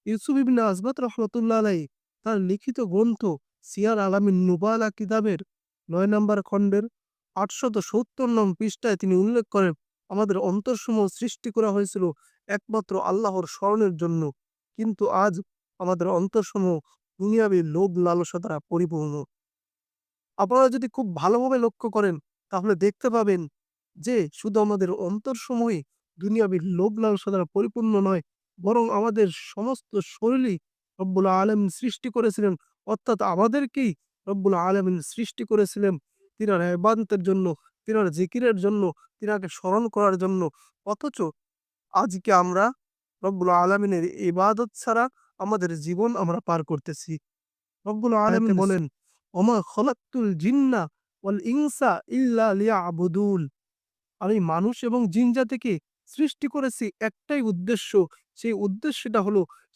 ইউসুফ ইবনে আজবাত রহমতুল্লাহ আলাইহি তার লিখিত গ্রন্থ সিয়ার আলামিন নুবালা কিতাবের ৯ নম্বর খণ্ডের ৮৭০ নং পৃষ্ঠায় তিনি উল্লেখ করেন, আমাদের অন্তরসমূহ সৃষ্টি করা হয়েছিল একমাত্র আল্লাহর স্মরণের জন্য। কিন্তু আজ আমাদের অন্তরসমূহ দুনিয়াবী লোভ লালসা দ্বারা পরিপূর্ণ। আপনারা যদি খুব ভালোভাবে লক্ষ্য করেন তাহলে দেখতে পাবেন যে শুধু আমাদের অন্তরসমূহই দুনিয়াবী লোভ লালসা দ্বারা পরিপূর্ণ নয়, বরং আমাদের সমস্ত শরীরই রব্বুল আলামিন সৃষ্টি করেছিলেন, অর্থাৎ আমাদেরকেই রব্বুল আলামিন সৃষ্টি করেছিলেন তিনার ইবাদতের জন্য, তিনার জিকিরের জন্য, তিনাকে স্মরণ করার জন্য। অথচ আজকে আমরা রব্বুল আলামিনের ইবাদত ছাড়া আমাদের জীবন আমরা পার করতেছি। রব্বুল আলামিন বলেন, ওমা খলাকতুল জিন্না ওয়াল ইনসা ইল্লা লিয়াবুদুন। আমি মানুষ এবং জিন জাতিকে সৃষ্টি করেছি একটাই উদ্দেশ্য। সেই উদ্দেশ্যটা হলো